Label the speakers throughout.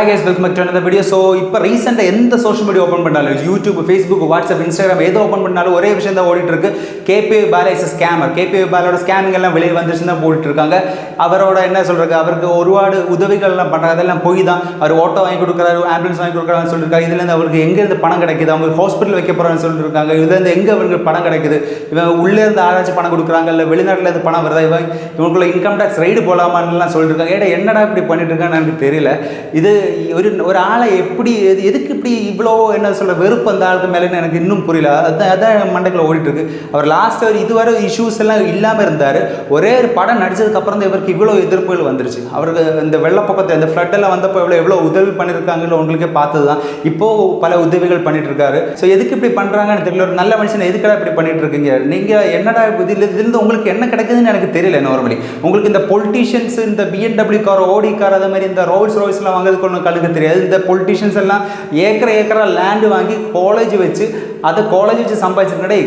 Speaker 1: Hi guys, welcome back to another video. So, இப்போ ரீசெண்டாக எந்த சோஷியல் மீடியா ஓப்பன் பண்ணாலும் யூடியூப், ஃபேஸ்புக், வாட்ஸ்அப், இன்ஸ்டாகிராம் எதை ஓப்பன் பண்ணாலும் ஒரே விஷயம் தான் ஓடிட்டு இருக்கு. KP Bala is scammer. KP பாலோட ஸ்கேமிங் எல்லாம் வெளியே வந்துச்சுன்னு தான் போட்டுட்டு இருக்காங்க. அவரோட என்ன சொல்றாங்க, அவருக்கு ஒருபாடு உதவிகள் எல்லாம் பண்ணுறாங்க, அதெல்லாம் போய் தான். அவர் ஆட்டோ வாங்கி கொடுக்குறாரு, ஆம்புலன்ஸ் வாங்கி கொடுக்குறான்னு சொல்லியிருக்காங்க. இதுலேருந்து அவருக்கு எங்கேருந்து பணம் கிடைக்குது, அவங்க ஹாஸ்பிட்டல் வைக்க போகிறான்னு சொல்லியிருக்காங்க. இதுலேருந்து எங்கே அவங்களுக்கு பணம் கிடைக்குது, இவன் உள்ளே இருந்து ஆராய்ச்சி பணம் கொடுக்குறாங்க, இல்லை வெளிநாட்டில் இருந்து பணம் வருதா, இவங்களுக்குள்ள இன்கம் டேக்ஸ் ரைடு போகலாமான்லாம் சொல்லியிருக்காங்க. என்னடா இப்படி பண்ணிட்டு இருக்கான்னு எனக்கு தெரியல. இது ஒரு ஆளை எப்படி எதுக்கு இப்படி இவ்வளோ என்ன சொல்ற வெறுப்பு அந்த ஆளுக்கு மேலேன்னு எனக்கு இன்னும் புரியல. அதான் மண்டைக்குள்ள ஓடிட்டு இருக்கு. அவர் லாஸ்ட் இதுவரை இஷ்யூஸ் எல்லாம் இல்லாமல் இருந்தார். ஒரே ஒரு படம் நடிச்சதுக்கு அப்புறம் தான் இவருக்கு இவ்வளோ எதிர்ப்புகள் வந்துருச்சு. அவருக்கு இந்த வெள்ளப்பக்கத்தை இந்த ஃப்ளட் எல்லாம் வந்தப்போ எவ்வளோ உதவி பண்ணியிருக்காங்கன்னு உங்களுக்கே பார்த்தது தான். இப்போ பல உதவிகள் பண்ணிட்டு இருக்காரு. ஸோ எதுக்கு இப்படி பண்றாங்கன்னு தெரியல. ஒரு நல்ல மனுஷன் எதுக்கடா இப்படி பண்ணிட்டு இருக்கீங்க நீங்க? என்னடா இதுலேருந்து உங்களுக்கு என்ன கிடைக்குதுன்னு எனக்கு தெரியல. நார்மலி உங்களுக்கு இந்த பொலிட்டீஷியன்ஸ், இந்த BMW கார், ஓடி கார், அதே மாதிரி இந்த ரோல்ஸ் ராய்ஸ்லாம் வாங்குறதுக்கு ஒன்றும் கழுகு தெரியாது. இந்த பொலிட்டீஷியன்ஸ் எல்லாம் ஏக்கரா லேண்டு வாங்கி காலேஜ் வச்சு அதை காலேஜ் வச்சு சம்பாதிச்சிருக்கடே.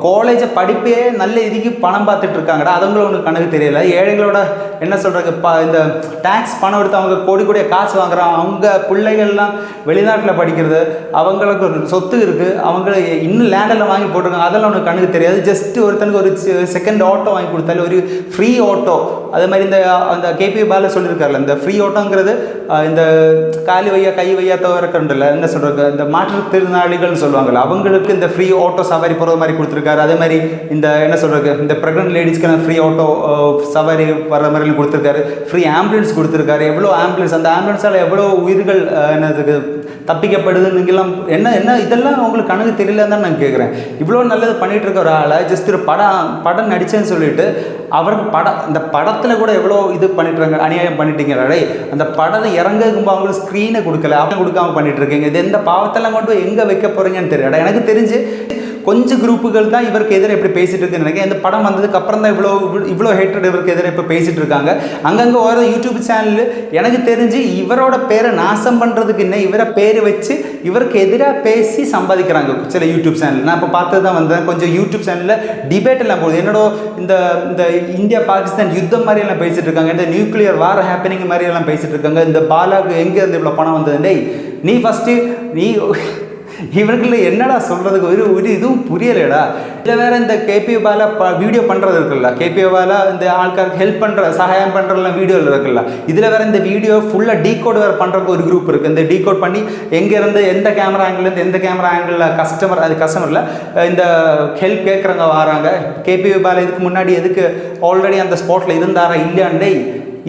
Speaker 1: காலேஜை படிப்பே நல்ல இதுக்கு பணம் பார்த்துட்டு இருக்காங்கடா. அதுங்களும் உங்களுக்கு கணக்கு தெரியல. ஏழைகளோட என்ன சொல்றாங்க, இந்த டேக்ஸ் பணம் எடுத்து அவங்க கோடி கோடிய காசு வாங்குறாங்க. அவங்க பிள்ளைகள்லாம் வெளிநாட்டில் படிக்கிறது, அவங்களுக்கு ஒரு சொத்து இருக்குது, அவங்க இன்னும் லேண்டெல்லாம் வாங்கி போட்டிருக்காங்க. அதெல்லாம் உனக்கு கணக்கு தெரியாது. ஜஸ்ட் ஒருத்தனுக்கு ஒரு செகண்ட் ஆட்டோ வாங்கி கொடுத்தாலும், ஒரு ஃப்ரீ ஆட்டோ, அதே மாதிரி அந்த கேபி பாலா சொல்லியிருக்காருல, இந்த ஃப்ரீ ஆட்டோங்கிறது இந்த காலி வையா கை வையா தவிரக்கண்டில்ல என்ன சொல்கிறாங்க, இந்த மாற்றுத்திறனாளிகள்னு சொல்லுவாங்கள்ல, அவங்களுக்கு இந்த ஃப்ரீ ஆட்டோ சவாரி போகிற மாதிரி கொடுத்துருக்காரு. அதே மாதிரி இந்த என்ன சொல்கிறது, இந்த ப்ரெக்னென்ட் லேடிஸ்க்கு ஃப்ரீ ஆட்டோ சவாரி வர்ற மாதிரி கொடுத்துருக்காரு. ஃப்ரீ ஆம்புலன்ஸ் கொடுத்துருக்காரு. எவ்வளோ ஆம்புலன்ஸ், அந்த ஆம்புலன்ஸால் எவ்வளோ உயிர்கள் என்னதுக்கு தப்பிக்கப்படுதுன்னுலாம் என்ன இதெல்லாம் உங்களுக்கு கணக்கு தெரியலன்னு தான் நான் கேட்குறேன். இவ்வளோ நல்லது பண்ணிகிட்டு இருக்க ஒரு ஆளை ஜஸ்ட் ஒரு படம் நடிச்சேன்னு சொல்லிட்டு அவருக்கு இந்த படத்தில் கூட எவ்வளோ இது பண்ணிட்டுருங்க, அநியாயம் பண்ணிட்டீங்களே. அந்த படத்தை இறங்கும்போது அவங்களுக்கு ஸ்க்ரீனை கொடுக்கல, அவங்க கொடுக்காம பண்ணிட்டு இருக்கீங்க. இது எந்த பாவத்தெல்லாம் கொண்டு எங்கே வைக்க போகிறீங்கன்னு தெரியல. எனக்கு தெரிஞ்சு கொஞ்சம் குரூப்புகள் தான் இவருக்கு எதிராக இப்படி பேசிட்டு இருக்குன்னு நினைக்கிறேன். இந்த படம் வந்ததுக்கு அப்புறம் தான் இவ்வளோ ஹேட்ரட் இவருக்கு எதிராக இப்போ பேசிட்டு இருக்காங்க. அங்கங்கே ஒரு யூடியூப் சேனல் எனக்கு தெரிஞ்சு இவரோட பேரை நாசம் பண்ணுறதுக்கு என்ன, இவரை பேர் வச்சு இவருக்கு எதிராக பேசி சம்பாதிக்கிறாங்க சில யூடியூப் சேனல். நான் இப்போ பார்த்து தான் வந்தேன். கொஞ்சம் யூடியூப் சேனலில் டிபேட் எல்லாம் போகுது. என்னோட இந்த இந்தியா பாகிஸ்தான் யுத்தம் மாதிரி எல்லாம் பேசிட்டு இருக்காங்க. இந்த நியூக்ளியர் வார் ஹேப்பனிங் மாதிரி எல்லாம் பேசிட்டு இருக்காங்க. இந்த பாலாவுக்கு எங்கே இருந்து இவ்வளோ பணம் வந்தது? டேய் நீ ஃபஸ்ட்டு இவருக்குள்ள என்னடா சொல்கிறதுக்கு ஒரு இதுவும் புரியலைடா. இதில் வேறு இந்த கேபி பாலா வீடியோ பண்ணுறது இருக்குல்ல, கேபி பாலா இந்த ஆட்காருக்கு ஹெல்ப் பண்ணுற சகாயம் பண்ணுறதுலாம் வீடியோவில் இருக்குல்ல, இதில் வேறு இந்த வீடியோ ஃபுல்லாக டீகோட் வேறு பண்ணுறதுக்கு ஒரு குரூப் இருக்குது. இந்த டீகோட் பண்ணி எங்கேருந்து எந்த கேமரா ஆங்கிள்லேருந்து எந்த கேமரா ஆங்கிளில் கஸ்டமரில் இந்த ஹெல்ப் கேட்குறவங்க வராங்க. கேபி பாலா இதுக்கு முன்னாடி எதுக்கு ஆல்ரெடி அந்த ஸ்பாட்டில் இருந்தாரா இல்லையாண்டே,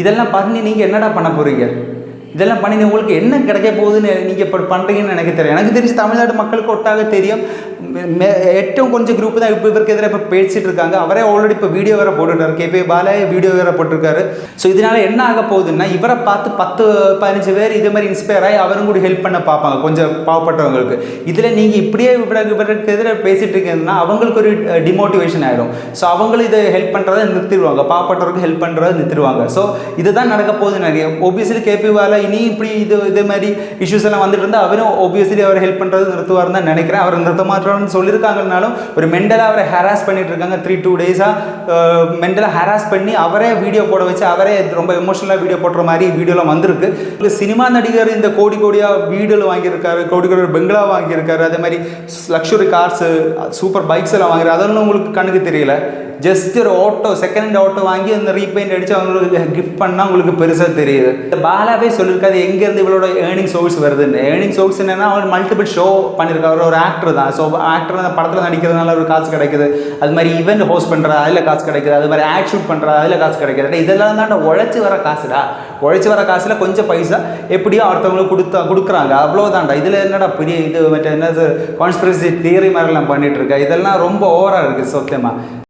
Speaker 1: இதெல்லாம் பண்ணி நீங்கள் என்னடா பண்ண போகிறீங்க? இதெல்லாம் பண்ணி உங்களுக்கு என்ன கிடைக்க போகுதுன்னு நீங்கள் இப்போ பண்ணுறீங்கன்னு எனக்கு தெரியும். எனக்கு தெரிஞ்சு தமிழ்நாடு மக்களுக்கு ஒட்டாக தெரியும். ഏറ്റവും கொஞ்சம் குரூப் தான் இப்போ இவருக்கு எதிராக இப்போ பேசிட்டு இருக்காங்க. அவரே ஆல்ரெடி இப்போ வீடியோ வேறு போட்டுருக்காரு. கேபி பாலாயே வீடியோ வேறு போட்டிருக்காரு. ஸோ இதனால் என்ன ஆக போகுதுன்னா, இவரை பார்த்து 10-15 பேர் இதே மாதிரி இன்ஸ்பயர் ஆகி அவரும் கூட ஹெல்ப் பண்ண பார்ப்பாங்க கொஞ்சம் பாவப்பட்டவங்களுக்கு. இதில் நீங்கள் இப்படியே இவருக்கு எதிராக பேசிட்டு இருக்கீங்கன்னா அவங்களுக்கு ஒரு டிமோட்டிவேஷன் ஆகிடும். ஸோ அவங்களும் இதை ஹெல்ப் பண்ணுறதை நிறுத்திடுவாங்க, பாவப்பட்டவருக்கு ஹெல்ப் பண்ணுறதை நிறுத்திடுவாங்க. ஸோ இதுதான் நடக்க போகுது. நிறைய ஒபியஸ்லி கேபி பாலா இனி இப்படி இதே மாதிரி இஷ்யூஸ் எல்லாம் வந்துட்டு இருந்தால் அவரும் ஒபியஸ்லி அவர் ஹெல்ப் பண்ணுறது நிறுத்துவார் தான் நினைக்கிறேன். அவர் நிறுத்த மாட்டோம்னு சொல்லியிருக்காங்கனாலும் ஒரு மென்டலாக அவரை ஹராஸ் பண்ணிட்டு இருக்காங்க. 3-2 டேஸாக மென்டலாக ஹராஸ் பண்ணி அவரே வீடியோ போட வச்சு அவரே ரொம்ப எமோஷனலாக வீடியோ போடுற மாதிரி வீடியோலாம் வந்திருக்கு. சினிமா நடிகர் இந்த கோடியாக வீடியோவில் வாங்கியிருக்காரு, கோடி பெங்களா வாங்கியிருக்காரு, அதே மாதிரி லக்ஸுரி கார்ஸு, சூப்பர் பைக்ஸ் எல்லாம் வாங்கியிருக்காரு. அதெல்லாம் உங்களுக்கு கண்ணுக்கு தெரியல. ஜஸ்ட் ஒரு ஆட்டோ, செகண்ட் ஆட்டோ வாங்கி அந்த ரீபெயிண்ட் அடித்து அவங்களுக்கு கிஃப்ட் பண்ணால் உங்களுக்கு பெருசாக தெரியுது. இந்த பாலாவே சொல்லியிருக்காரு எங்கேருந்து இவளோட ஏர்னிங் சோர்ஸ் வருதுன்னு. ஏர்னிங் சோர்ஸ் என்னென்னா அவர் மல்டிபிள் ஷோ பண்ணியிருக்காரு. ஒரு ஆக்டர் தான். ஸோ ஆக்டர் அந்த படத்தில் நடிக்கிறதுனால ஒரு காசு கிடைக்குது. அது மாதிரி ஈவெண்ட் ஹோஸ்ட் பண்ணுறா, அதில் காசு கிடைக்குது. அது மாதிரி ஆட் ஷூட் பண்ணுறா, அதில் காசு கிடைக்குது. இதெல்லாம் தான் உழைச்சி வர காசுடா. உழைச்சி வர காசில் கொஞ்சம் பைசா எப்படியோ ஒருத்தவங்களுக்கு கொடுக்குறாங்க, அவ்வளோதான்டா. இதில் என்னடா பெரிய இது மற்ற என்ன கான்ஸ்பிரசி தியரி மாதிரிலாம் பண்ணிட்டு இருக்கா. இதெல்லாம் ரொம்ப ஓவராக இருக்குது சத்தியமாக.